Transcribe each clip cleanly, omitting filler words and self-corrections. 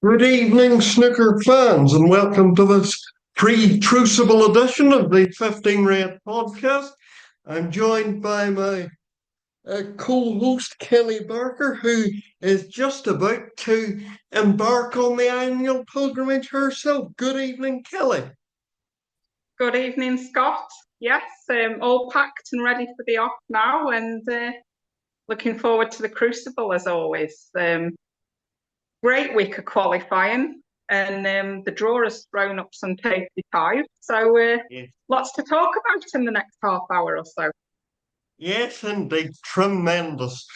Good evening, snooker fans, and welcome to this pre-Crucible edition of the 15 Red podcast. I'm joined by my co-host Kellie Barker, who is just about to embark on the annual pilgrimage herself. Good evening, Kellie. Good evening, Scott. Yes, all packed and ready for the off now, and looking forward to the Crucible as always. Great week of qualifying, and the draw has thrown up some tasty ties. So Yes, lots to talk about in the next half hour or so. yes, indeed, tremendous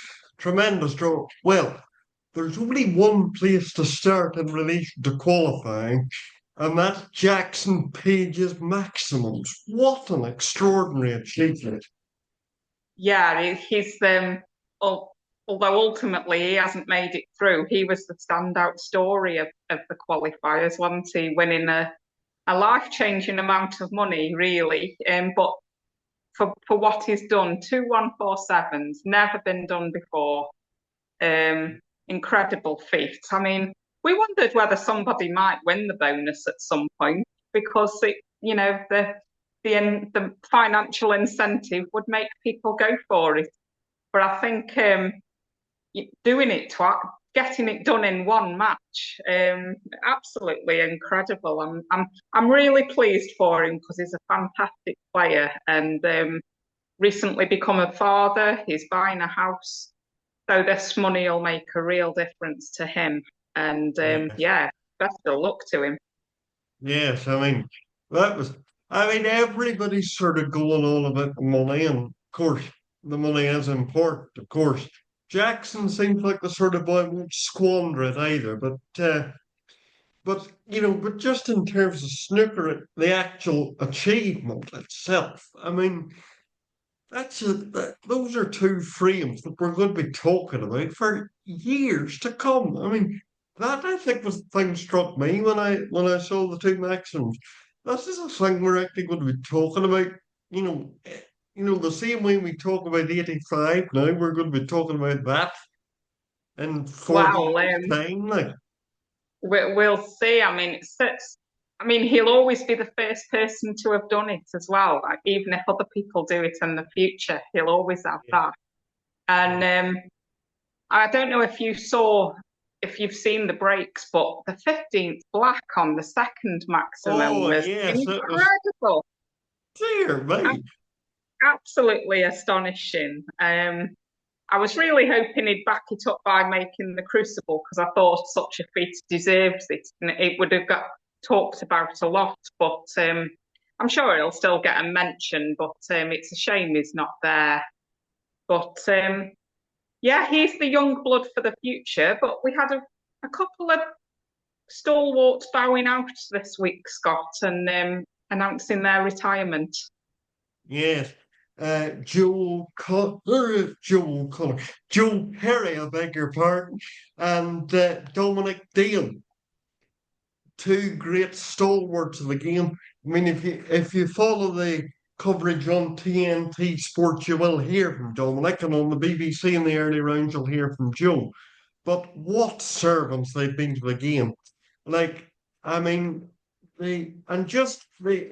draw. Well, there's only one place to start in relation to qualifying, and that's Jackson Page's maximums. What an extraordinary achievement. Yeah, he's although ultimately he hasn't made it through, he was the standout story of the qualifiers, wasn't he? Winning a life-changing amount of money, really. But for what he's done, 2147s, never been done before. Incredible feat. I mean, we wondered whether somebody might win the bonus at some point because the financial incentive would make people go for it. But I think doing it getting it done in one match, absolutely incredible. I'm really pleased for him because he's a fantastic player and recently become a father. He's buying a house, so this money will make a real difference to him. And Yes, yeah, best of luck to him. yes. That was. Everybody's sort of going on about the money, and of course, the money is important. Of course, Jackson seems like the sort of boy who won't squander it either. But just in terms of snooker, the actual achievement itself. Those are two frames that we're going to be talking about for years to come. That I think was the thing struck me when I saw the two maxims. This is a thing we're actually going to be talking about. You know, the same way we talk about 85 now, we're going to be talking about that in 40 Well, years' time. Like, we'll see. I mean, he'll always be the first person to have done it as well. Like, even if other people do it in the future, he'll always have yeah, that. And I don't know if you've seen the breaks, but the 15th black on the second maximum oh was yes, it was incredible, dear me. absolutely astonishing. I was really hoping he'd back it up by making the Crucible because I thought such a feat deserves it and it would have got talked about a lot. But I'm sure he'll still get a mention. But it's a shame he's not there. But yeah, he's the young blood for the future. But we had a couple of stalwarts bowing out this week, Scott, and announcing their retirement. Yes. Joe Perry, I beg your pardon, and Dominic Dale, two great stalwarts of the game. If you follow the coverage on TNT Sports, you will hear from Dominic, and on the BBC in the early rounds, you'll hear from Joe. But what servants they've been to the game! Like, I mean, the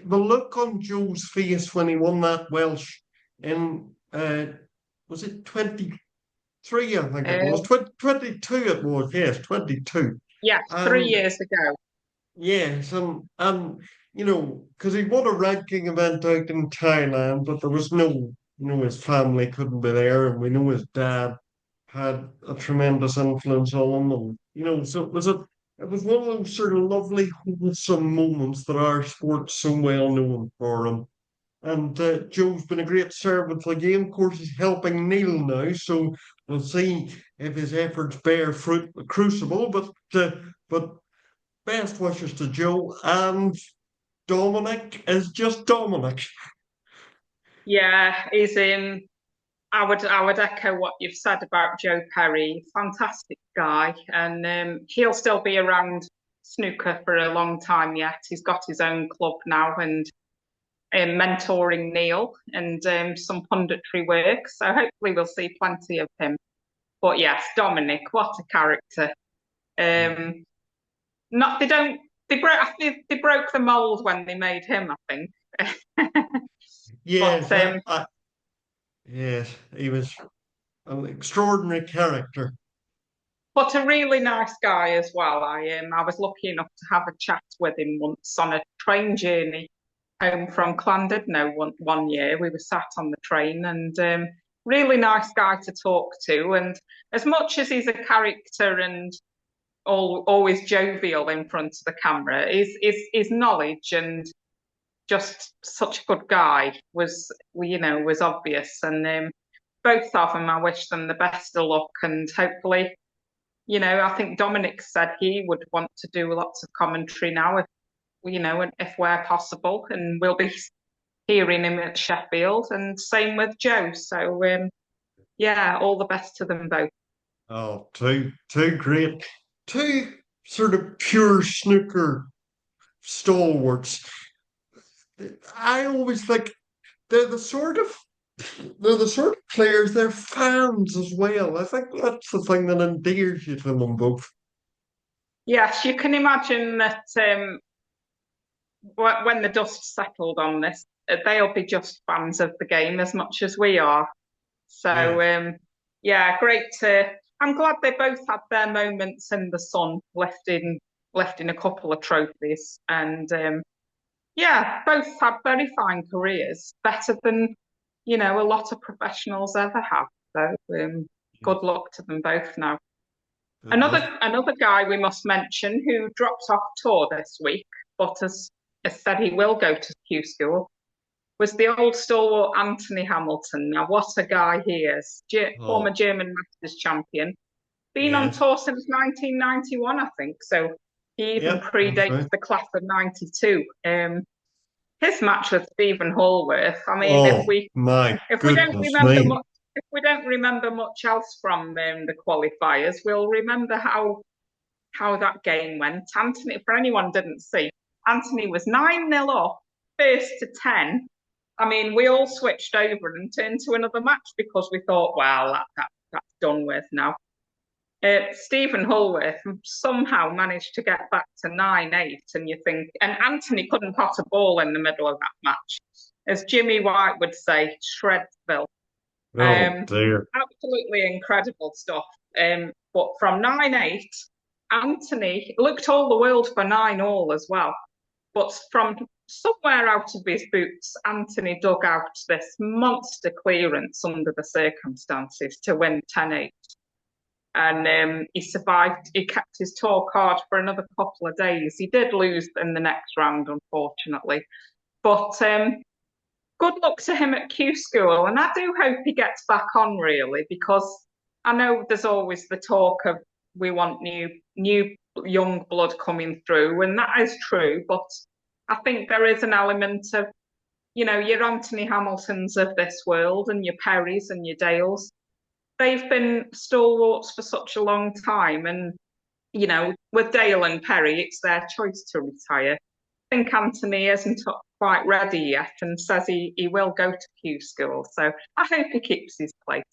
look on Joe's face when he won that Welsh in was it 23? I think it was Uh, 22. It was, yes, 22. yes, three And years ago. yes, because he won a ranking event out in Thailand, but there was his family couldn't be there, and we know his dad had a tremendous influence on him, and so it was one of those sort of lovely, wholesome moments that our sport's so well known for him. And Joe's been a great servant to the game. Of course, he's helping Neil now, so we'll see if his efforts bear fruit at the Crucible. But best wishes to Joe, and Dominic is just Dominic. Yeah, he's in. I would echo what you've said about Joe Perry. Fantastic guy, and he'll still be around snooker for a long time yet. He's got his own club now and mentoring Neil and some punditry work. So hopefully we'll see plenty of him. But yes, Dominic, what a character. Um, Not they don't they broke the mold when they made him, I think. Yes, But yes, he was an extraordinary character. a really nice guy as well. I was lucky enough to have a chat with him once on a train journey home from Llandudno one year. We were sat on the train and really nice guy to talk to. And as much as he's a character and always jovial in front of the camera, his knowledge and just such a good guy was obvious. And both of them, I wish them the best of luck and hopefully. I think Dominic said he would want to do lots of commentary now if we're possible, and we'll be hearing him at Sheffield, and same with Joe. So yeah, all the best to them both. Oh, two great, two sort of pure snooker stalwarts. I always think they're the sort of they're the sort of players, they're fans as well. I think that's the thing that endears you to them both. Yes, you can imagine that when the dust settled on this, they'll be just fans of the game as much as we are. So Yes. yeah, great to. I'm glad they both had their moments in the sun, lifting a couple of trophies, and yeah, both had very fine careers, better than a lot of professionals ever have. So Yes. good luck to them both now. Good Another luck. another guy we must mention who dropped off tour this week, but has said he will go to Q School, was the old stalwart Anthony Hamilton. Now, what a guy he is! Former Oh, German Masters champion, been on yes. tour since 1991, I think. So he even Yep, that's predates right. the class of '92. His match with Stephen Hallworth. I mean, Oh, my if we don't goodness remember me. much, if we don't remember much else from the qualifiers, we'll remember how that game went. Anthony, for anyone didn't see, Anthony was 9-0 up, first to 10. I mean, we all switched over and turned to another match because we thought, well, that's done with now. Stephen Hallworth somehow managed to get back to 9-8, and you think, and Anthony couldn't pot a ball in the middle of that match. As Jimmy White would say, Shredsville. Oh, dear. Absolutely incredible stuff. But from 9-8, Anthony looked all the world for 9-all as well. But from somewhere out of his boots, Anthony dug out this monster clearance under the circumstances to win 10-8. And he survived. He kept his tour card for another couple of days. He did lose in the next round, unfortunately. But good luck to him at Q School. And I do hope he gets back on, really, because I know there's always the talk of we want new young blood coming through, and that is true. But I think there is an element of, your Anthony Hamiltons of this world and your Perrys and your Dales. They've been stalwarts for such a long time. And, with Dale and Perry, it's their choice to retire. I think Anthony isn't quite ready yet and says he will go to Q School. So I hope he keeps his place.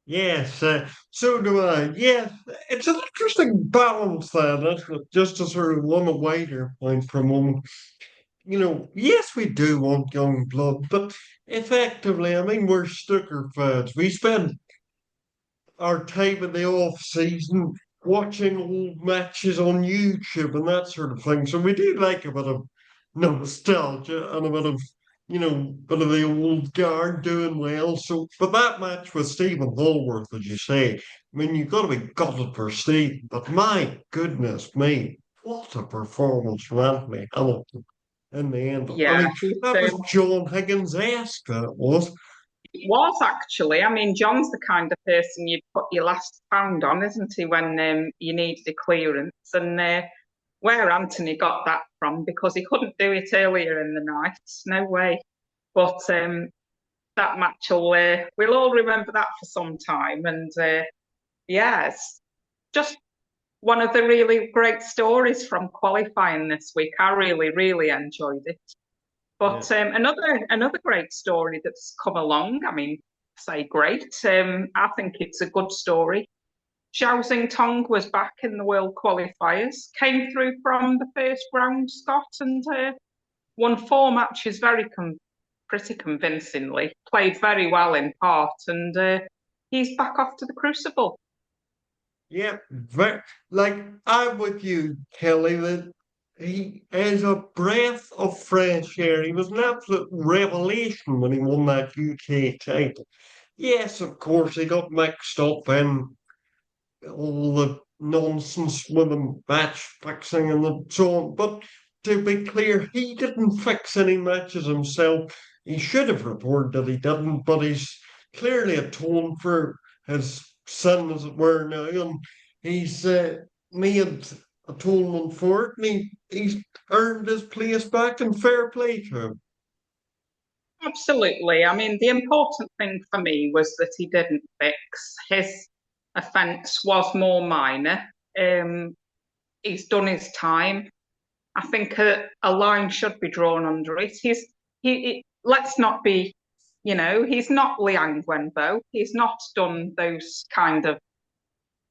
Yes, so do I. Yes, it's an interesting balance that, isn't it? Just to sort of run a wider point for a moment. Yes, we do want young blood, but effectively, I mean, we're sticker fans. We spend our time in the off season watching old matches on YouTube and that sort of thing. So we do like a bit of nostalgia and a bit of, bit of the old guard doing well. So, but that match with Stephen Hallworth, as you say, I mean, you've got to be gutted for Steve, but my goodness me, what a performance from Anthony Hamilton in the end. I Yeah, mean, that was John Higgins-esque, that was. it was actually. I mean, John's the kind of person you'd put your last pound on, isn't he, when you needed a clearance? And where Anthony got that from, because he couldn't do it earlier in the night. No way. But that match we'll all remember that for some time. And yeah, it's just one of the really great stories from qualifying this week. I really, really enjoyed it. Yeah. But another great story that's come along. I mean, say great. I think it's a good story. Zhao Tong was back in the world qualifiers, came through from the first round, Scott, and won 4 matches pretty convincingly. Played very well in part, and he's back off to the Crucible. Yeah, like I'm with you, Kelly, that he is a breath of fresh air. He was an absolute revelation when he won that UK title. Yes, of course, he got mixed up in all the nonsense with the match fixing and so on. But to be clear, he didn't fix any matches himself. He should have reported that he didn't, but he's clearly atoned for his sin, as it were, now, and he's made atonement for it, and he's earned his place back, and fair play to him. Absolutely. I mean, the important thing for me was that he didn't fix. His offence was more minor. He's done his time. I think a line should be drawn under it. Let's not be, he's not Liang Wenbo. He's not done those kind of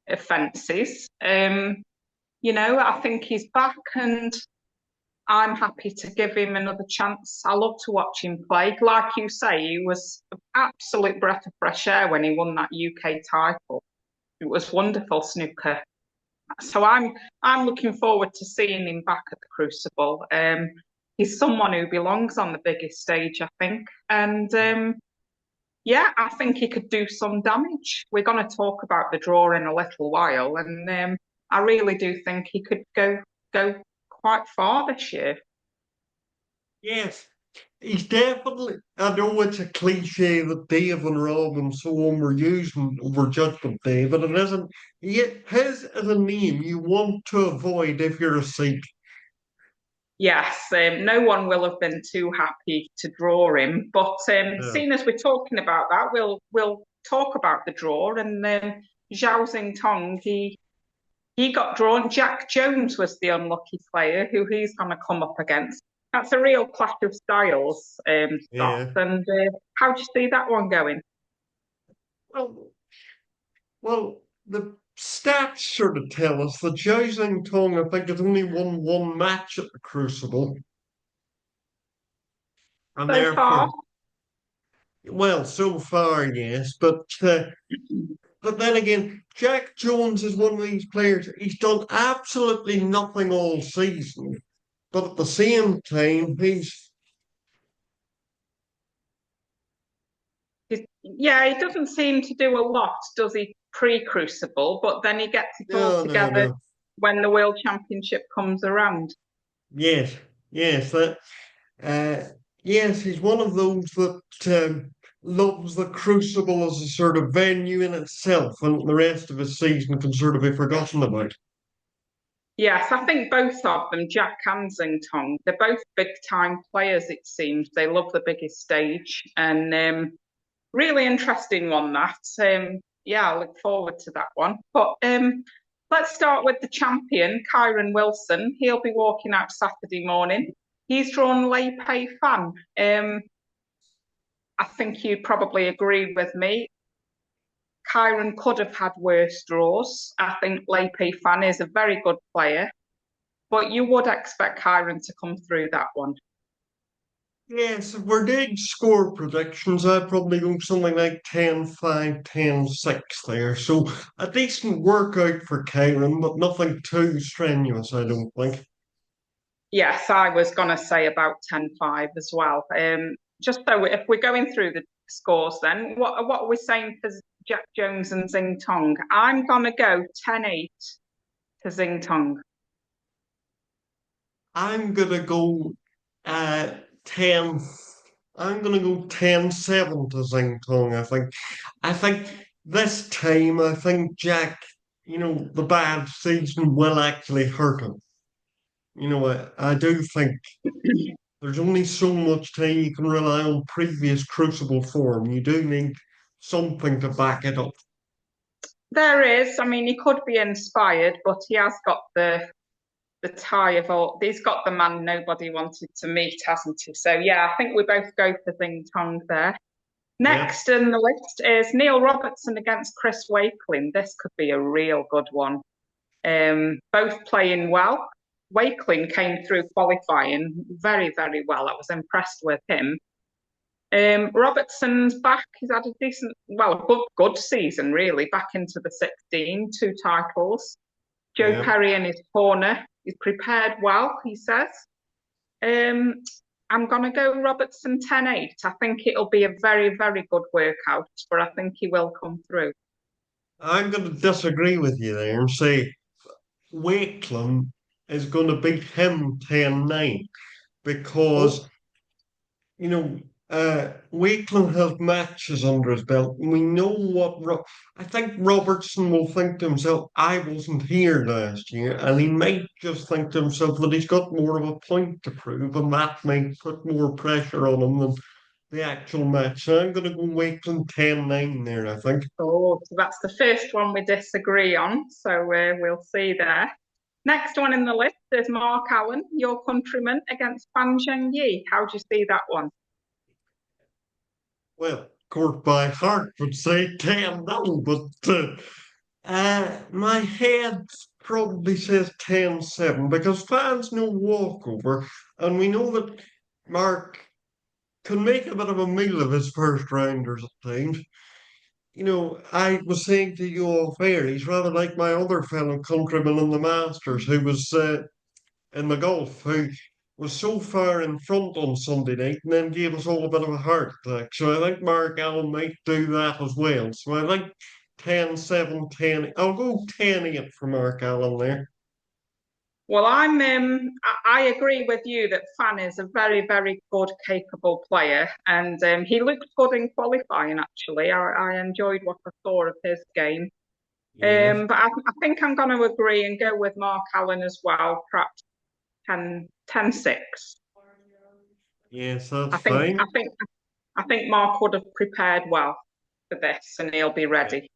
offences. I think he's back, and I'm happy to give him another chance. I love to watch him play. Like you say, he was an absolute breath of fresh air when he won that UK title. It was wonderful snooker. So I'm looking forward to seeing him back at the Crucible. He's someone who belongs on the biggest stage, I think. And yeah, I think he could do some damage. We're going to talk about the draw in a little while, and I really do think he could go quite far this year. Yes, he's definitely. I know it's a cliche that Dave and Rob and so on were using over Judgment Day, but it isn't. His is a name you want to avoid if you're a Sikh. Yes, no one will have been too happy to draw him. But Yeah. seeing as we're talking about that, we'll talk about the draw. And Zhao Tong, he got drawn. Jack Jones was the unlucky player who he's going to come up against. That's a real clash of styles, Scott. Yeah. And how do you see that one going? Well, well, the stats sort of tell us that Zhao Tong, I think, has only won one match at the Crucible, and So far, therefore, well, so far, yes, but then again, Jack Jones is one of these players. He's done absolutely nothing all season, but at the same time, yeah, he doesn't seem to do a lot, does he, pre-Crucible? But then he gets it all no, no, together no. when the World Championship comes around. Yes, yes, that, uh, yes, he's one of those that loves the Crucible as a sort of venue in itself, and the rest of his season can sort of be forgotten about. Yes, I think both of them, Jack and Tong, they're both big time players, it seems. They love the biggest stage. And really interesting one, that. Yeah, I look forward to that one. But let's start with the champion, Kyron Wilson. He'll be walking out Saturday morning. He's drawn Lei Pei Fan. I think you'd probably agree with me. Kyron could have had worse draws. I think Lei Pei Fan is a very good player, but you would expect Kyron to come through that one. Yes, if we're doing score predictions, I'd probably go something like 10-5, 10-6 there. So a decent workout for Kyron, but nothing too strenuous, I don't think. Yes, I was going to say about 10-5 as well. Just so if we're going through the scores, then what are we saying for Jack Jones and Xing Tong? I'm going to go 10-8 to Xing Tong. I'm gonna go 10. I'm gonna go 10-7 to Xing Tong, I think. I think this time I think Jack, the bad season will actually hurt him. I do think there's only so much time you can rely on previous Crucible form. You do need something to back it up. There is. I mean, he could be inspired, but he has got the tie of all. He's got the man nobody wanted to meet, hasn't he? So yeah, I think we both go for Xing Tong there. Yeah, Next in the list is Neil Robertson against Chris Wakelin. This could be a real good one. Both playing well. Wakelin came through qualifying very, very well. I was impressed with him. Robertson's back. He's had a decent, well, a good season, really. Back into the 16, two titles. Joe yeah. Perry in his corner. He's prepared well, he says. Um, I'm going to go Robertson 10-8. I think it'll be a very, very good workout, but I think he will come through. I'm going to disagree with you there and say Wakeland is going to beat him 10-9 Oh, because, you know, Wakeland has matches under his belt. And we know I think Robertson will think to himself, I wasn't here last year. And he might just think to himself that he's got more of a point to prove, and that might put more pressure on him than the actual match. So I'm going to go Wakeland 10-9 there, I think. so that's the first one we disagree on. So we'll see there. Next one in the list is Mark Allen, your countryman, against Fan Zhengyi. How do you see that one? Well, court by heart would say 10-0, but my head probably says 10-7 because fans know walkover, and we know that Mark can make a bit of a meal of his first rounders at times. I was saying to you off air, he's rather like my other fellow countryman in the Masters who was in the golf, who was so far in front on Sunday night and then gave us all a bit of a heart attack. So I think Mark Allen might do that as well. So I think 10-7, 10. I'll go 10-8 for Mark Allen there. Well, I agree with you that Fan is a very, very good, capable player, and he looked good in qualifying. Actually, I enjoyed what I saw of his game. Yes. But I think I'm going to agree and go with Mark Allen as well, perhaps 10-6. Yes, that's I think fine. I think I think Mark would have prepared well for this, and he'll be Yeah. ready.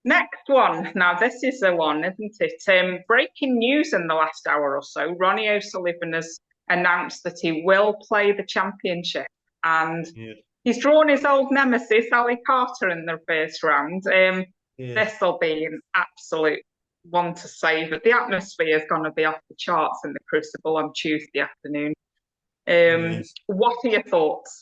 Next one. Now, this is the one, isn't it? Breaking news in the last hour or so. Ronnie O'Sullivan has announced that he will play the championship, and Yeah. he's drawn his old nemesis, Ali Carter, in the first round. Yes. This will be an absolute one to save. The atmosphere is going to be off the charts in the Crucible on Tuesday afternoon. Yes. What are your thoughts?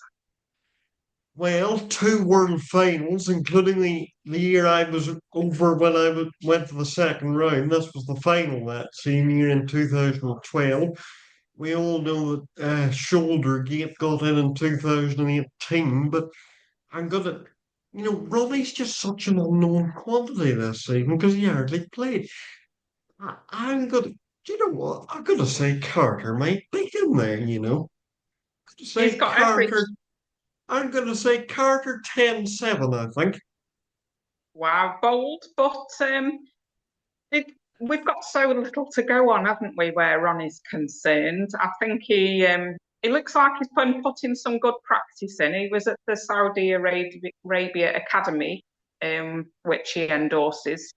Well, two world finals, including the year I was over when went to the second round. This was the final that same year in 2012. We all know that Shouldergate got in 2018, but I'm gonna, Ronnie's just such an unknown quantity this season because he hardly played. I'm gonna, you know what? I'm gonna say Carter might beat him there. He's Say got every Carter. I'm gonna say Carter 10-7, I think. wow bold, but it, we've got so little to go on, haven't we, where Ronnie's concerned? I think he looks like he's been putting some good practice in. He was at the Saudi Arabia Academy, which he endorses.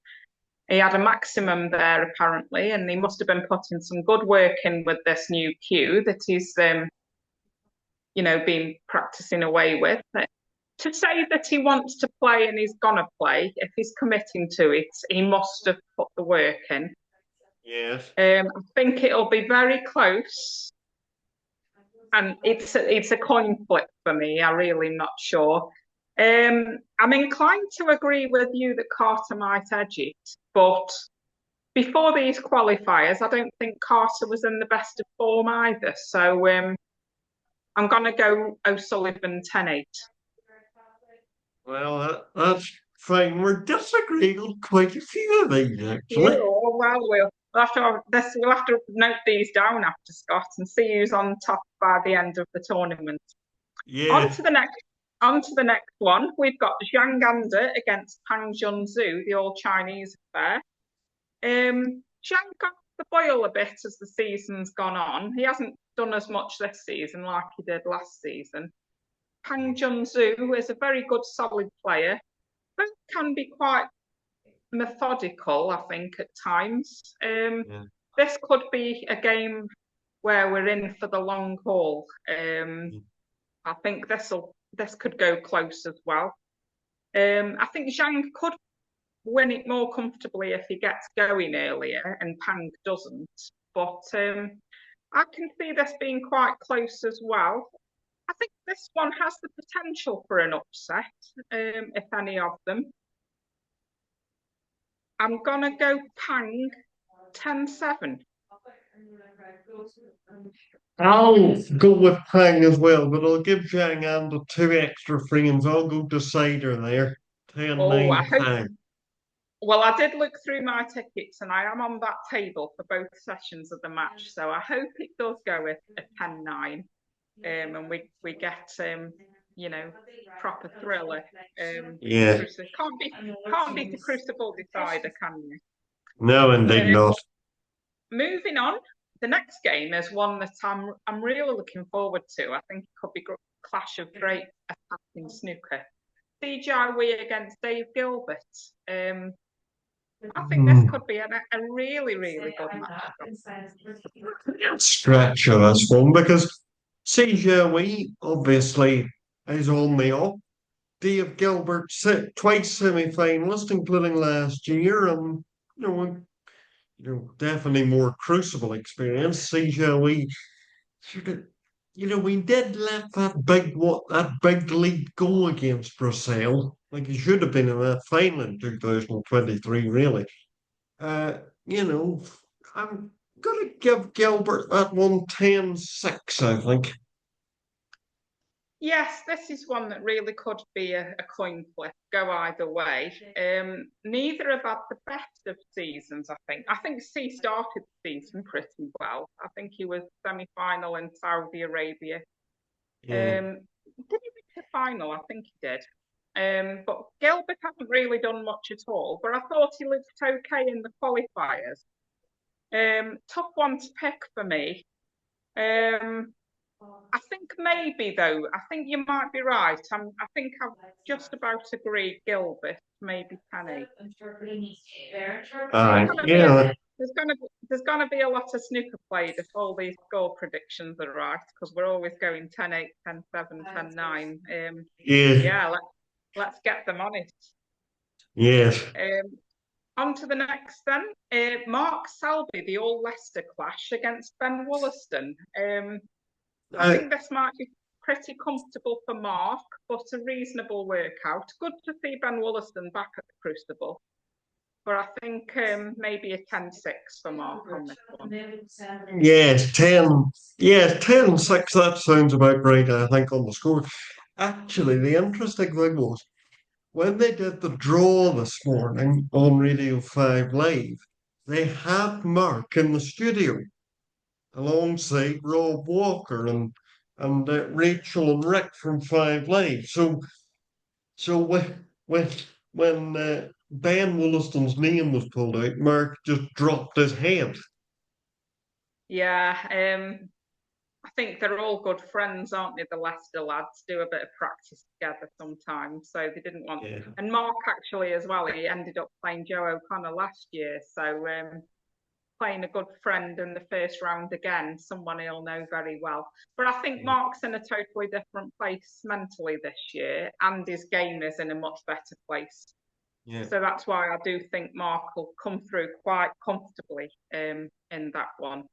He had a maximum there apparently, and he must have been putting some good work in with this new cue that he's been practicing away with. To say that he wants to play and he's gonna play, if he's committing to it, he must have put the work in. Yes. I think it'll be very close, and it's a coin flip for me. I'm really not sure. I'm inclined to agree with you that Carter might edge it, but before these qualifiers, I don't think Carter was in the best of form either. So I'm going to go O'Sullivan 10-8. Well, that's fine. We're disagreeing on quite a few of these, Yeah, actually. oh, well, we'll have to note these down after Scott and see who's on top by the end of the tournament. On Yeah. to the next, on to the next one. We've got Zhang Anda against Pang Junzhu, the all Chinese affair. Zhang got the boil a bit as the season's gone on. He hasn't done as much this season like he did last season. Pang Junzhu is a very good, solid player, but can be quite methodical, I think, at times. Yeah. This could be a game where we're in for the long haul. I think this could go close as well. I think Zhang could win it more comfortably if he gets going earlier and Pang doesn't. But I can see this being quite close as well. I think this one has the potential for an upset, if any of them. I'm going to go Pang 10-7. I'll go with Pang as well, but I'll give Zhang and the two extra frames. I'll go decider there. 10 Oh, 9 I hope. Pang. Well, I did look through my tickets and I am on that table for both sessions of the match. So I hope it does go at 10-9. And we get you know, proper thriller. Yeah. Can't beat the Crucible decider, can you? No, indeed Um, not. moving on, the next game is one that I'm really looking forward to. I think it could be a clash of great attacking snooker. CGI Wee against Dave Gilbert. I think this Hmm. could be a really, really good match. Stretch of this one because CJW obviously is on the up. Dave Gilbert, twice semi-finalist, including last year, and you know, definitely more Crucible experience. CJW sort of, we did let that big lead go against Brazil. Like he should have been in that final in 2023, really. Uh, you know, I'm gonna give Gilbert that one 10-6, I think. Yes, this is one that really could be a coin flip, go either way. Neither have had the best of seasons, I think. I think C started the season pretty well. I think he was semi-final in Saudi Arabia. Yeah. Did he reach the final? I think he did. But Gilbert hasn't really done much at all. But I thought he looked okay in the qualifiers. Tough one to pick for me. Um, I think maybe though. I think you might be right. I think I just about agree. Gilbert, maybe Penny. There's going to be a Yeah, there's going to be a lot of snooker played if all these score predictions are right because we're always going 10-8, 10-7, 10-9. yeah, Yeah, let's get them on it. yes. On to the next then. Mark Selby, the All Leicester clash against Ben Wollaston. I I, think this might be pretty comfortable for Mark, but a reasonable workout. Good to see Ben Wollaston back at the Crucible. But I think maybe a 10-6 for Mark on this one. yes, 10, yeah, 10-6. That sounds about right, I think, on the score. Actually, the interesting thing was when they did the draw this morning on Radio 5 Live, they had Mark in the studio alongside Rob Walker and Rachel and Rick from Five Live. So when Ben Wollaston's name was pulled out, Mark just dropped his head. Yeah, I think they're all good friends, aren't they? The Leicester lads do a bit of practice together sometimes, so they didn't want. Yeah, And Mark actually as well. He ended up playing Joe O'Connor last year, so playing a good friend in the first round again, someone he'll know very well. But I think yeah, Mark's in a totally different place mentally this year, and his game is in a much better place. yeah. So that's why I do think Mark will come through quite comfortably in that one.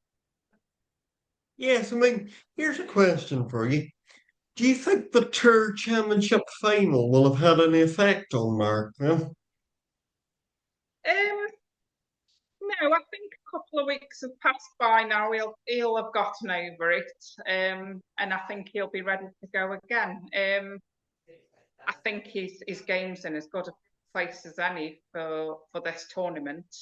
Yes, I mean, here's a question for you. Do you think the Tour Championship final will have had any effect on Mark? Well, Um, no, I think a couple of weeks have passed by now. He'll have gotten over it, and I think he'll be ready to go again. I think his game's in as good a place as any for this tournament.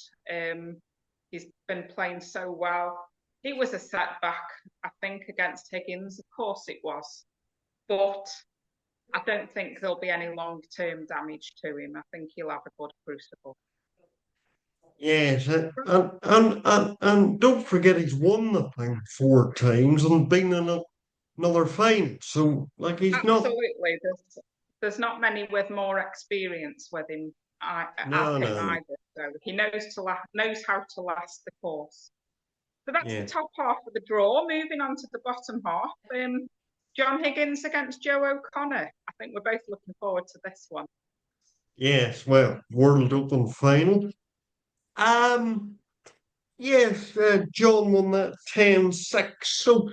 He's been playing so well. It was a setback, I think, against Higgins. Of course it was, but I don't think there'll be any long-term damage to him. I think he'll have a good crucible. yes, and don't forget he's won the thing 4 times and been in another final. So, like, he's not. Absolutely, there's not many with more experience with him as No, him no, no. either. So he knows how to last the course. So that's the Yeah. top half of the draw. Moving on to the bottom half. John Higgins against Joe O'Connor. I think we're both looking forward to this one. Yes, well, World Open final. Um, yes, John won that 10-6. So,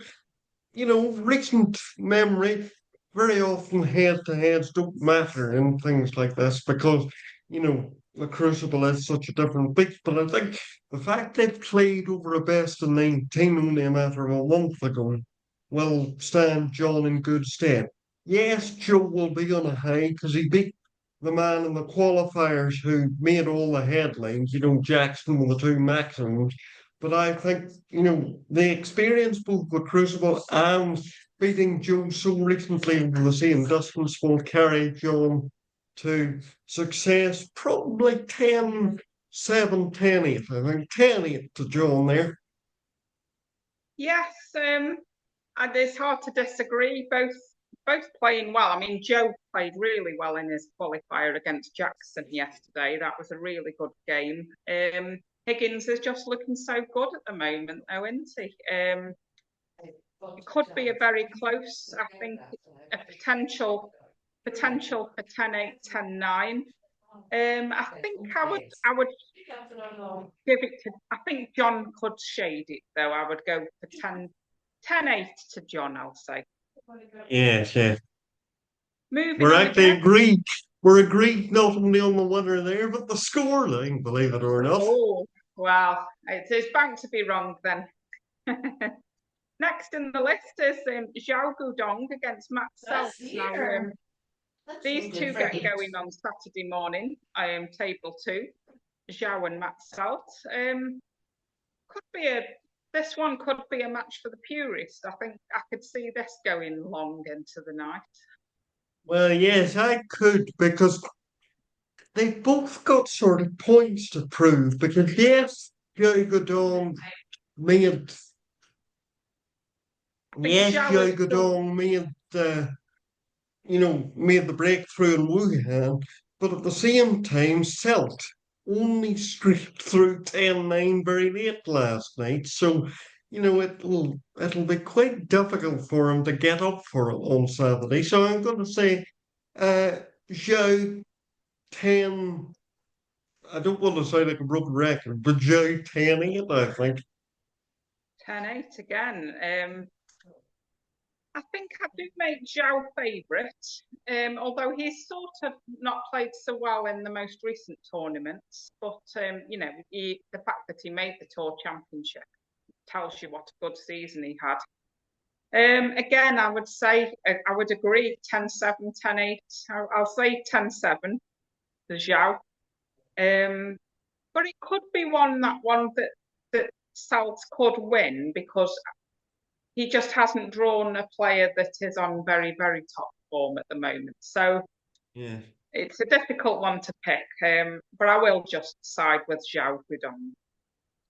recent memory, very often head-to-heads don't matter in things like this because, the Crucible is such a different beast. But I think the fact they played over a best of 19 only a matter of a month ago will stand John in good stead. Yes, Joe will be on a high because he beat the man in the qualifiers who made all the headlines, Jackson with the two maximums. But I think, the experience both with Crucible and beating Joe so recently over the same distance will carry John to success, probably 10-7, 10-8. I think 10-8 to John there. Yes, and it's hard to disagree. Both playing well. I mean, Joe played really well in his qualifier against Jackson yesterday. That was a really good game. Higgins is just looking so good at the moment, though, isn't he? It could be a very close. I think a potential for 10-8, 10-9. I think I would give it to. I think John could shade it though. I would go for 10-8 to John. I'll say. Yes, yes. Moving We're on actually again. agreed. We're agreed not only on the winner there, but the scoreline, believe it or not. Oh, well, it's bound to be wrong then. Next in the list is Zhao Gudong against Matt Seltz. Now, these two get going on Saturday morning. Table two, Zhao and Matt Seltz. Could be this one could be a match for the purist. I think I could see this going long into the night. Well, yes, I could because they've both got sort of points to prove. Because Joe Godon made I think Zhao has done. Made made the breakthrough in Wuhan, but at the same time, Celt only scraped through 10-9 very late last night. So, it'll be quite difficult for him to get up for it on Saturday. So I'm going to say Zhao 10. I don't want to sound like a broken record, but Zhao 10-8, I think. 10-8 again. I think I do make Zhao favourite, although he's sort of not played so well in the most recent tournaments. But the fact that he made the Tour Championship tells you what a good season he had. Again, I would say I would agree 10-7, 10-8. I'll say 10-7 to Zhao. But it could be one that Salz could win because he just hasn't drawn a player that is on very, very top form at the moment. So Yeah. it's a difficult one to pick, but I will just side with Zhao Gudong.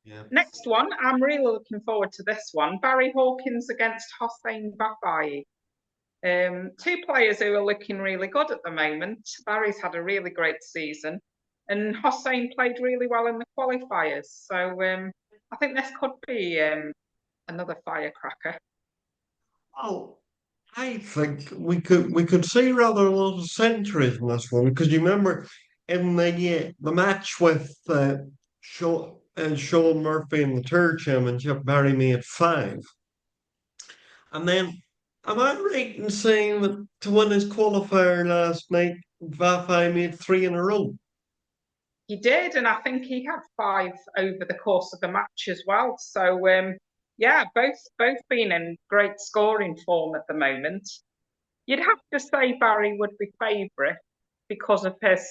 Yeah. Next one, I'm really looking forward to this one. Barry Hawkins against Hossein Babai. Two players who are looking really good at the moment. Barry's had a really great season, and Hossein played really well in the qualifiers. So I think this could be another firecracker. Oh, I think we could see rather a lot of centuries in this one because you remember in the match with Sean Murphy in the Tour Championship, Barry made 5, and then am I right in saying that to win his qualifier last night, Vafai made 3 in a row? He did, and I think he had 5 over the course of the match as well. So yeah, both been in great scoring form at the moment. You'd have to say Barry would be favourite because of his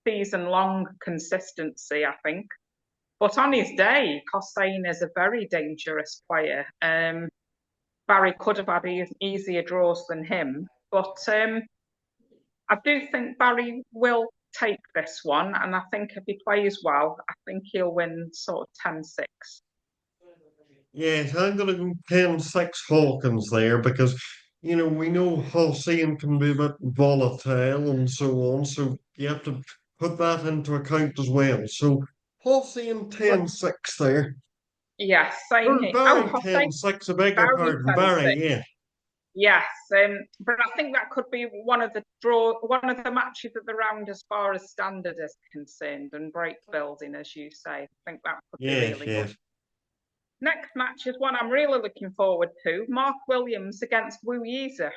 season-long consistency, I think. But on his day, Hossein is a very dangerous player. Barry could have had easier draws than him, but I do think Barry will take this one, and I think if he plays well, I think he'll win sort of 10-6. Yes, I'm going to go 10-6 Hawkins there because, we know Hossein can be a bit volatile and so on. So you have to put that into account as well. So Hossein But 10-6 there. yeah, same Or here. Oh, Barry Hossein, 10-6, I beg your Barry pardon. 10-6. Barry, yeah. Yes, but I think that could be one of the matches of the round as far as standard is concerned and break building, as you say. I think that could be Yes, really good. yes. Next match is one I'm really looking forward to: Mark Williams against Wu Yiza.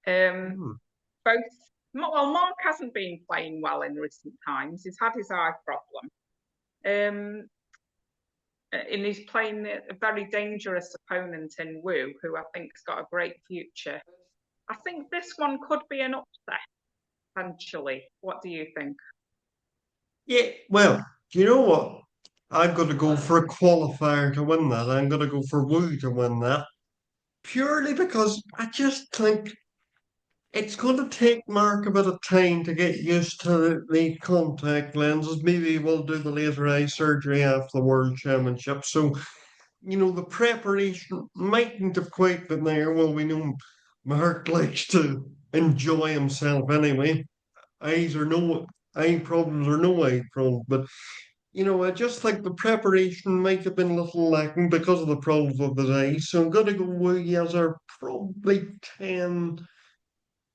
Hmm. Both, well, Mark hasn't been playing well in recent times. He's had his eye problem. Um, and he's playing a very dangerous opponent in Wu, who I think's got a great future. I think this one could be an upset, potentially. What do you think? Yeah, well, do you know what? I'm going to go for a qualifier to win that. I'm going to go for Wu to win that purely because I just think it's going to take Mark a bit of time to get used to the contact lenses. Maybe we'll do the laser eye surgery after the World Championship. So, the preparation mightn't have quite been there. Well, we know Mark likes to enjoy himself anyway. Eyes or no eye problems or no eye problems. But, I just think the preparation might have been a little lacking because of the problems with his eyes. So I'm going to go with Yazar probably 10.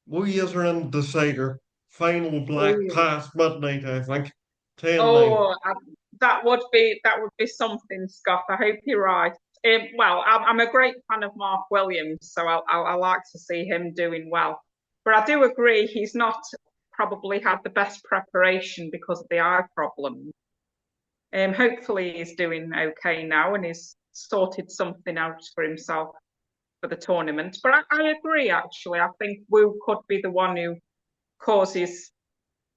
We as are in decider. Final black Oh, past midnight, I think. 10-9. oh, that would be something, Scott. I hope you're right. Well, I'm a great fan of Mark Williams, so I like to see him doing well. But I do agree he's not probably had the best preparation because of the eye problem. Hopefully he's doing okay now and he's sorted something out for himself for the tournament. But I agree, actually. I think Wu could be the one who causes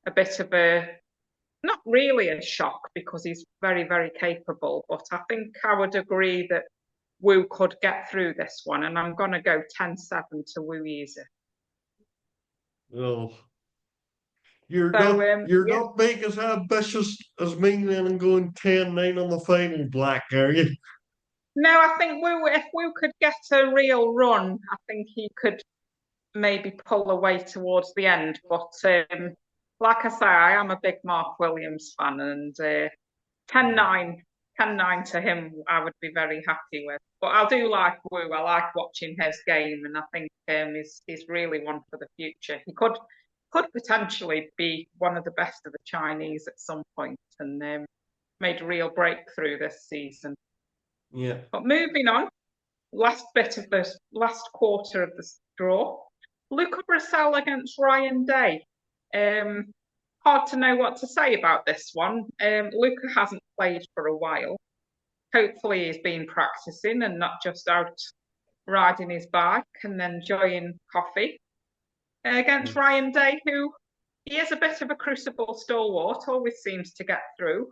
a bit of a, not really a shock because he's very, very capable. But I think I would agree that Wu could get through this one. And I'm going to go 10-7 to Wu Yiza. Oh, you're So, not you're yeah. not being as ambitious as me then and going 10-9 on the final black, are you? No, I think if Wu could get a real run, I think he could maybe pull away towards the end. But like I say, I am a big Mark Williams fan, and 10-9, 10-9 to him, I would be very happy with. But I do like Wu. I like watching his game, and I think he's really one for the future. He could potentially be one of the best of the Chinese at some point, and made a real breakthrough this season. Yeah. But moving on, last quarter of the draw. Luca Bracel against Ryan Day. Um, Hard to know what to say about this one. Luca hasn't played for a while. Hopefully, he's been practicing and not just out riding his bike and enjoying coffee. Against Ryan Day, who he is a bit of a Crucible stalwart, always seems to get through,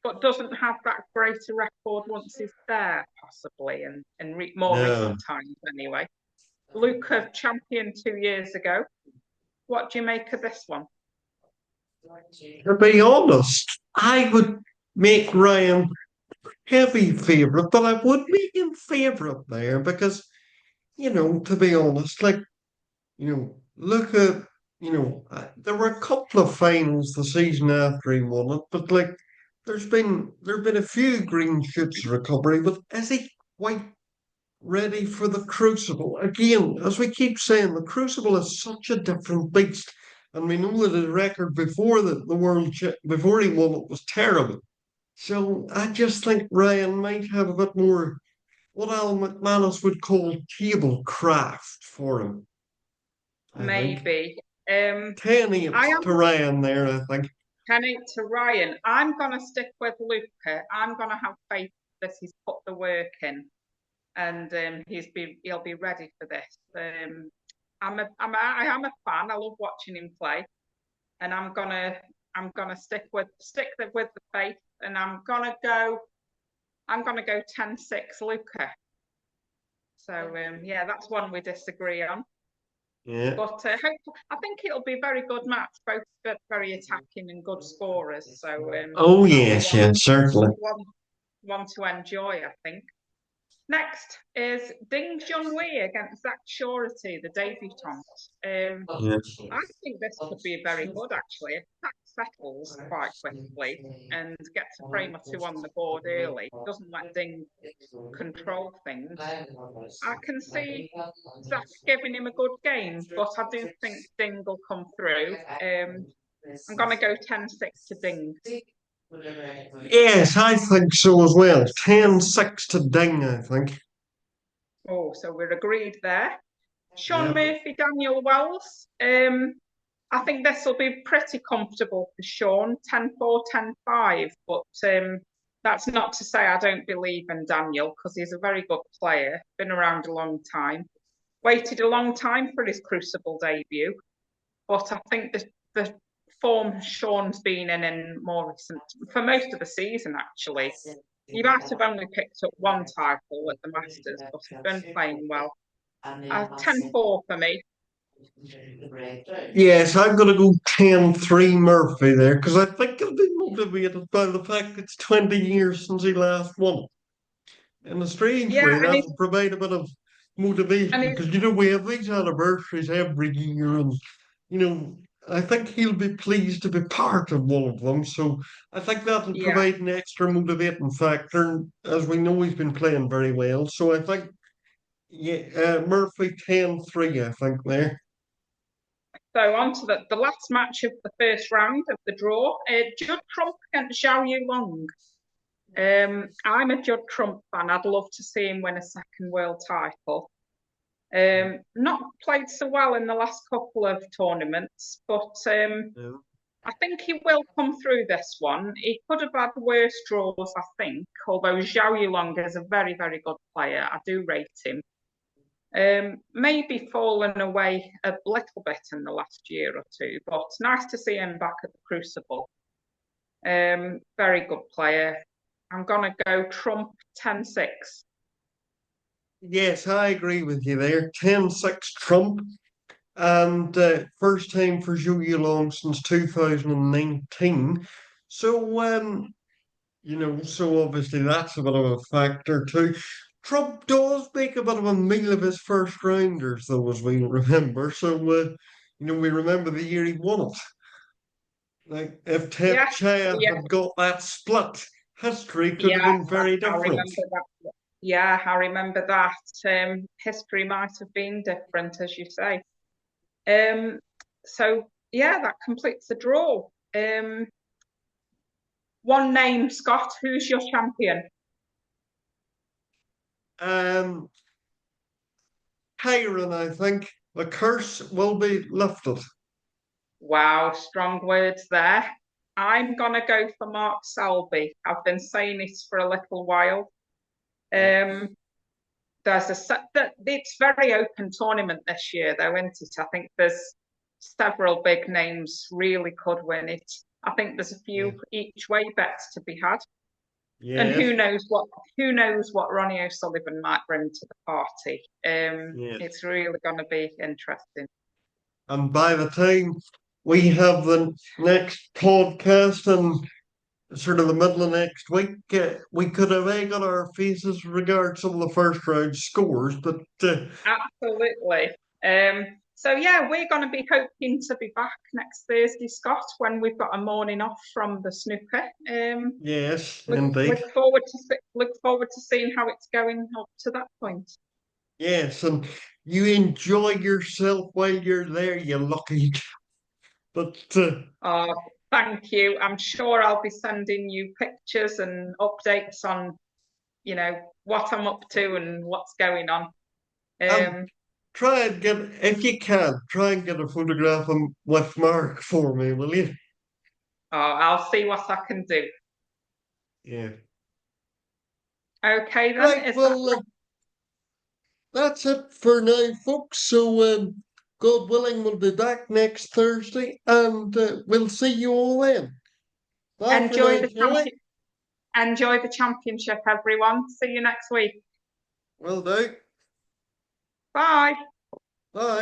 but doesn't have that greater record once he's there, possibly, and in more No. recent times anyway. Luca champion 2 years ago. What do you make of this one? To be honest, I would make Ryan heavy favourite, but I would make him favourite there because, to be honest, like, look at, there were a couple of finals the season after he won it, but like, there've been a few green shoots of recovery, but is he quite ready for the Crucible? Again, as we keep saying, the Crucible is such a different beast, and we know that his record before before he won it was terrible. So I just think Ryan might have a bit more what Al McManus would call table craft for him. I think Maybe. Um, 10-8 I am to Ryan there. I think. 10-8 to Ryan. I'm going to stick with Luca. I'm going to have faith that he's put the work in and he'll be ready for this. I am a fan. I love watching him play, and I'm gonna with the faith, and I'm gonna go 10-6 Luca. So yeah, that's one we disagree on. Yeah. But I think it'll be a very good match, both very attacking and good scorers. So Oh that'll be yes, yeah, certainly. one to enjoy, I think. Next is Ding Junhui against Zach Shorty, the debutant. Yeah. I think this could be very good, actually. settles quite quickly and gets a frame or two on the board early, doesn't let Ding control things, I can see Zach giving him a good game, but I do think Ding will come through. I'm going to go 10-6 to Ding. Yes, I think so as well. 10-6 to Ding, I think. Oh, so we're agreed there. Sean Yep. Murphy, Daniel Wells. I think this will be pretty comfortable for Sean, 10-4, 10-5. But that's not to say I don't believe in Daniel, because he's a very good player, been around a long time, waited a long time for his Crucible debut. But I think the form Sean's been in more recent, for most of the season actually, he might have only picked up one title at the Masters, but he's been playing well. 10-4 for me. Yes, I'm going to go 10-3 Murphy there because I think he'll be motivated by the fact it's 20 years since he last won it. In a strange Yeah, way, and that'll provide a bit of motivation he's because, we have these anniversaries every year and, you know, I think he'll be pleased to be part of one of them. So I think that'll yeah. provide an extra motivating factor. And as we know, he's been playing very well. So I think, yeah, Murphy 10-3, I think there. So on to the last match of the first round of the draw. Judd Trump against Zhao Yulong. I'm a Judd Trump fan. I'd love to see him win a second world title. Not played so well in the last couple of tournaments, but Yeah. I think he will come through this one. He could have had worse draws, I think, although Zhao Yulong is a very, very good player. I do rate him. Maybe fallen away a little bit in the last year or two, but nice to see him back at the Crucible. Very good player. I'm going to go Trump 10-6. Yes, I agree with you there. 10-6 Trump. And first time for Zhou Long since 2019. So, so obviously that's a bit of a factor too. Trump does make a bit of a meal of his first rounders, though, as we remember. So, we remember the year he won it. Like, if Tep Yes, Chaya yeah, had got that split, history could have yeah, been very I different. remember that. Yeah, I remember that. History might have been different, as you say. Um, so yeah, that completes the draw. One name, Scott. Who's your champion? Um, Hiron, I think the curse will be lifted. Wow, strong words there. I'm gonna go for Mark Selby. I've been saying this for a little while. Yeah. Um, there's it's very open tournament this year, though, isn't it? I think there's several big names really could win it. I think there's a Yeah. few each way bets to be had. And Yes. who knows what Ronnie O'Sullivan might bring to the party. Yes. It's really going to be interesting. And by the time we have the next podcast and sort of the middle of next week, we could have egg on our faces regarding some of the first round scores. But Absolutely. So yeah, we're going to be hoping to be back next Thursday, Scott, when we've got a morning off from the snooker. yes, Look, indeed. look forward to seeing how it's going up to that point. Yes, and you enjoy yourself while you're there, you lucky. But Oh, thank you. I'm sure I'll be sending you pictures and updates on, what I'm up to and what's going on. and Um, try and get, if you can, try and get a photograph with Mark for me, will you? I'll see what I can do. Yeah. Okay, then. Right, Is that well, that's it for now, folks. So, God willing, we'll be back next Thursday and we'll see you all then. Bye for enjoy now, the Kelly. enjoy the championship, everyone. See you next week. Will do. Bye. Bye.